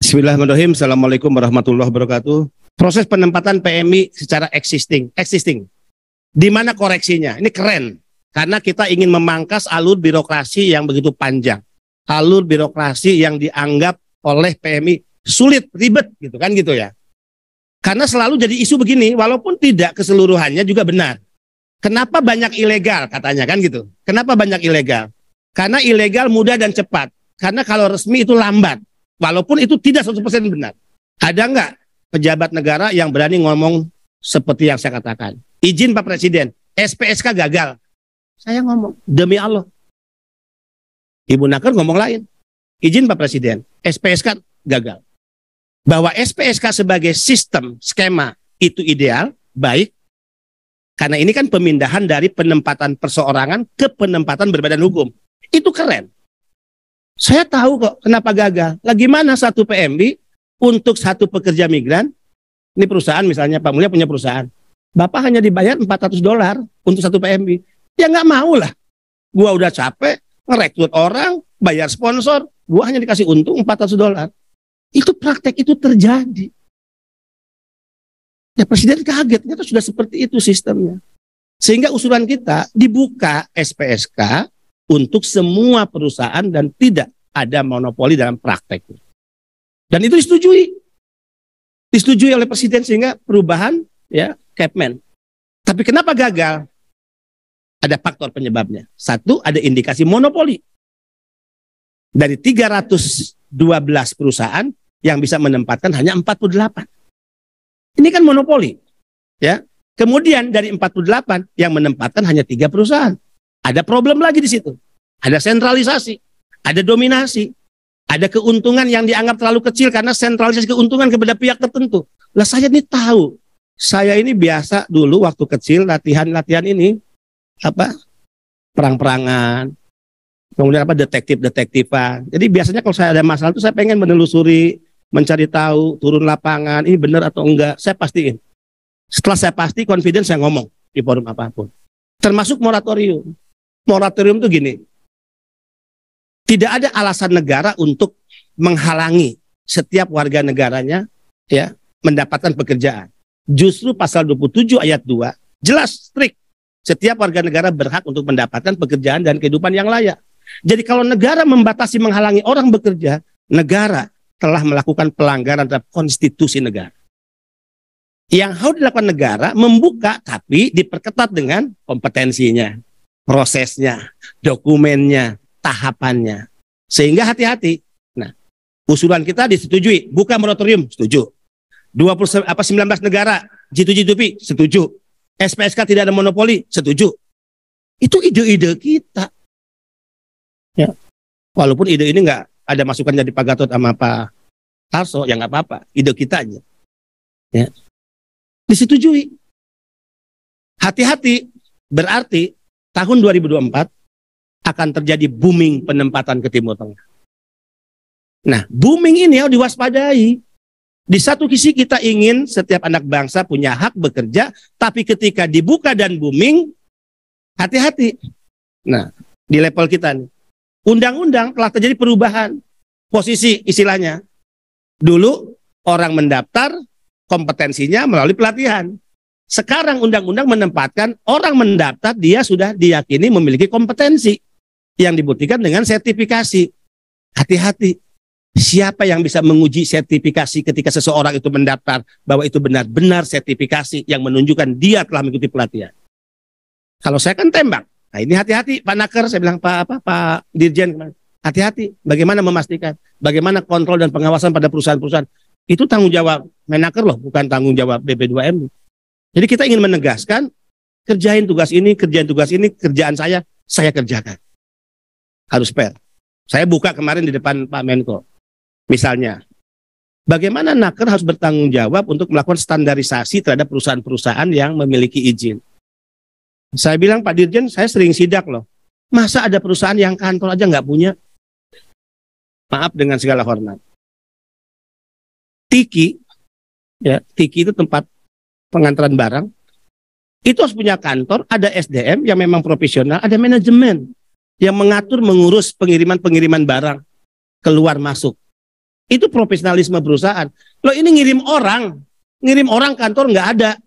Bismillahirrahmanirrahim. Assalamualaikum warahmatullahi wabarakatuh. Proses penempatan PMI secara existing. Di mana koreksinya? Ini keren. Karena kita ingin memangkas alur birokrasi yang begitu panjang. Alur birokrasi yang dianggap oleh PMI sulit, ribet gitu kan gitu ya. Karena selalu jadi isu begini, walaupun tidak keseluruhannya juga benar. Kenapa banyak ilegal katanya kan gitu. Kenapa banyak ilegal? Karena ilegal mudah dan cepat. Karena kalau resmi itu lambat. Walaupun itu tidak 100% benar. Ada nggak pejabat negara yang berani ngomong seperti yang saya katakan? Izin Pak Presiden, SPSK gagal. Saya ngomong, demi Allah. Ibu Naker ngomong lain. Izin Pak Presiden, SPSK gagal. Bahwa SPSK sebagai sistem, skema itu ideal, baik. Karena ini kan pemindahan dari penempatan perseorangan ke penempatan berbadan hukum. Itu keren. Saya tahu kok kenapa gagal. Lagi mana satu PMI untuk satu pekerja migran? Ini perusahaan misalnya, Pak Mulya punya perusahaan. Bapak hanya dibayar $400 untuk satu PMI. Ya nggak mau lah. Gua udah capek ngerekrut orang, bayar sponsor, gua hanya dikasih untung $400. Itu praktek itu terjadi. Ya Presiden kaget, ternyata sudah seperti itu sistemnya. Sehingga usulan kita dibuka SPSK untuk semua perusahaan dan tidak ada monopoli dalam praktek. Dan itu disetujui oleh Presiden sehingga perubahan ya Kepmen. Tapi kenapa gagal? Ada faktor penyebabnya. Satu, ada indikasi monopoli. Dari 312 perusahaan yang bisa menempatkan hanya 48. Ini kan monopoli. Ya. Kemudian dari 48 yang menempatkan hanya 3 perusahaan. Ada problem lagi di situ. Ada sentralisasi, ada dominasi, ada keuntungan yang dianggap terlalu kecil karena sentralisasi keuntungan kepada pihak tertentu. Lah saya ini tahu. Saya ini biasa dulu waktu kecil latihan ini perang-perangan. Kemudian detektifan. Jadi biasanya kalau saya ada masalah itu saya pengen menelusuri, mencari tahu, turun lapangan, ini benar atau enggak, saya pastiin. Setelah saya pasti, confidence saya ngomong di forum apapun. Termasuk moratorium. Moratorium itu gini, tidak ada alasan negara untuk menghalangi setiap warga negaranya ya mendapatkan pekerjaan. Justru pasal 27 ayat 2 jelas strict. Setiap warga negara berhak untuk mendapatkan pekerjaan dan kehidupan yang layak. Jadi kalau negara membatasi menghalangi orang bekerja, negara telah melakukan pelanggaran terhadap konstitusi negara. Yang harus dilakukan negara membuka tapi diperketat dengan kompetensinya, prosesnya, dokumennya, tahapannya. Sehingga hati-hati. Nah, usulan kita disetujui, buka moratorium, setuju. 19 negara G7 setuju. SPSK tidak ada monopoli, setuju. Itu ide-ide kita. Ya. Walaupun ide ini nggak ada masukan dari Pak Gatot sama Pak Tarso, ya nggak apa-apa, ide kita aja. Ya. Disetujui. Hati-hati, berarti tahun 2024 akan terjadi booming penempatan ke Timur Tengah. Nah, booming ini harus diwaspadai. Di satu sisi kita ingin setiap anak bangsa punya hak bekerja, tapi ketika dibuka dan booming, hati-hati. Nah, di level kita nih, undang-undang telah terjadi perubahan posisi istilahnya. Dulu orang mendaftar kompetensinya melalui pelatihan. Sekarang undang-undang menempatkan orang mendaftar dia sudah diyakini memiliki kompetensi yang dibuktikan dengan sertifikasi. Hati-hati. Siapa yang bisa menguji sertifikasi ketika seseorang itu mendaftar bahwa itu benar-benar sertifikasi yang menunjukkan dia telah mengikuti pelatihan. Kalau saya kan tembak. Nah ini hati-hati Pak Naker, saya bilang Pak Dirjen, hati-hati. Bagaimana memastikan, bagaimana kontrol dan pengawasan pada perusahaan-perusahaan. Itu tanggung jawab Menaker loh, bukan tanggung jawab BP2M. Jadi kita ingin menegaskan, kerjain tugas ini, kerjaan saya kerjakan. Harus fair. Saya buka kemarin di depan Pak Menko. Misalnya, bagaimana Naker harus bertanggung jawab untuk melakukan standarisasi terhadap perusahaan-perusahaan yang memiliki izin. Saya bilang, Pak Dirjen, saya sering sidak loh. Masa ada perusahaan yang kantor aja nggak punya? Maaf dengan segala hormat. Tiki itu tempat pengantaran barang. Itu harus punya kantor, ada SDM yang memang profesional, ada manajemen yang mengatur, mengurus pengiriman barang keluar masuk. Itu profesionalisme perusahaan. Loh ini ngirim orang kantor nggak ada.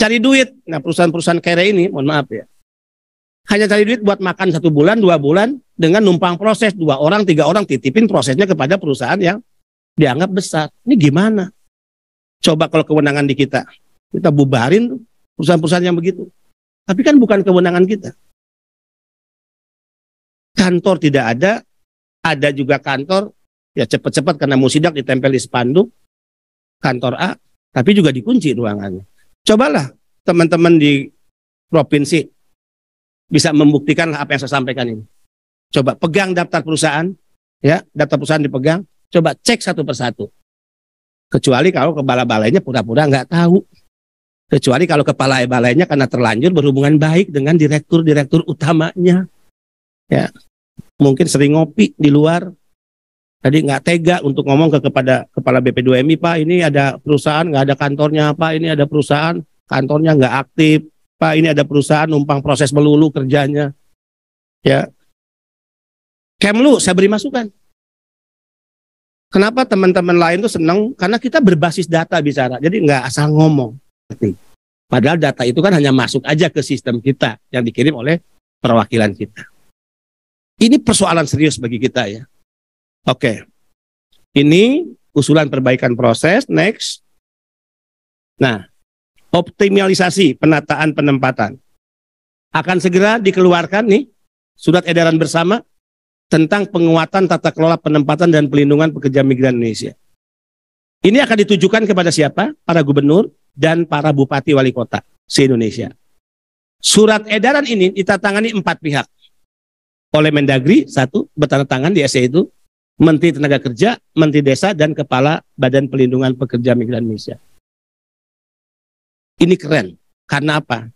Cari duit. Nah perusahaan-perusahaan kere ini, mohon maaf ya, hanya cari duit buat makan 1 bulan, 2 bulan, dengan numpang proses 2 orang, 3 orang titipin prosesnya kepada perusahaan yang dianggap besar. Ini gimana? Coba kalau kewenangan di kita bubarin tuh perusahaan-perusahaan yang begitu. Tapi kan bukan kewenangan kita. Kantor tidak ada juga kantor, ya cepat-cepat karena mau sidak ditempel di spanduk, kantor A, tapi juga dikunci ruangannya. Cobalah teman-teman di provinsi bisa membuktikan apa yang saya sampaikan ini. Coba pegang daftar perusahaan, ya, daftar perusahaan dipegang, coba cek satu persatu. Kecuali kalau kepala balainya pura-pura nggak tahu. Kecuali kalau kepala balainya karena terlanjur berhubungan baik dengan direktur-direktur utamanya. Ya, mungkin sering ngopi di luar. Tadi nggak tega untuk ngomong kepada kepala BP2MI, Pak, ini ada perusahaan nggak ada kantornya, Pak, ini ada perusahaan kantornya nggak aktif, Pak, ini ada perusahaan numpang proses melulu kerjanya. Ya, Kemlu saya beri masukan. Kenapa teman-teman lain tuh senang? Karena kita berbasis data bicara, jadi nggak asal ngomong. Padahal data itu kan hanya masuk aja ke sistem kita yang dikirim oleh perwakilan kita. Ini persoalan serius bagi kita ya. Oke, ini usulan perbaikan proses. Next. Nah, optimalisasi penataan penempatan. Akan segera dikeluarkan nih surat edaran bersama tentang penguatan tata kelola penempatan dan pelindungan pekerja migran Indonesia. Ini akan ditujukan kepada siapa? Para gubernur dan para bupati wali kota se-Indonesia. Surat edaran ini ditandatangani 4 pihak. Oleh Mendagri, 1, bertanda tangan di SE itu, Menteri Tenaga Kerja, Menteri Desa, dan Kepala Badan Pelindungan Pekerja Migran Indonesia. Ini keren. Karena apa?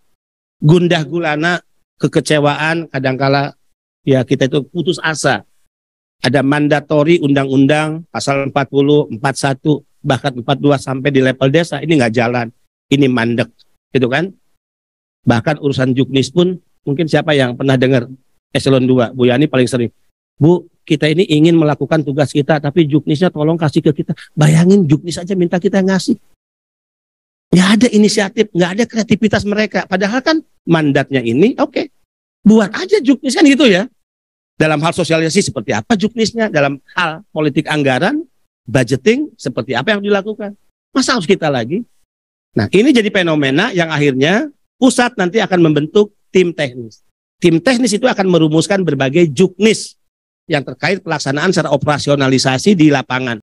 Gundah gulana, kekecewaan, kadangkala ya kita itu putus asa. Ada mandatori undang-undang, pasal 40, 41, bahkan 42 sampai di level desa, ini nggak jalan. Ini mandek. Gitu kan? Bahkan urusan juknis pun, mungkin siapa yang pernah dengar Eselon 2, Bu Yani paling sering. Bu, kita ini ingin melakukan tugas kita, tapi juknisnya tolong kasih ke kita. Bayangin juknis aja minta kita ngasih. Nggak ada inisiatif, nggak ada kreativitas mereka. Padahal kan mandatnya ini, oke, buat aja juknis kan gitu ya. Dalam hal sosialisasi seperti apa juknisnya, dalam hal politik anggaran, budgeting, seperti apa yang dilakukan. Masa harus kita lagi? Nah, ini jadi fenomena yang akhirnya pusat nanti akan membentuk tim teknis. Tim teknis itu akan merumuskan berbagai juknis yang terkait pelaksanaan secara operasionalisasi di lapangan.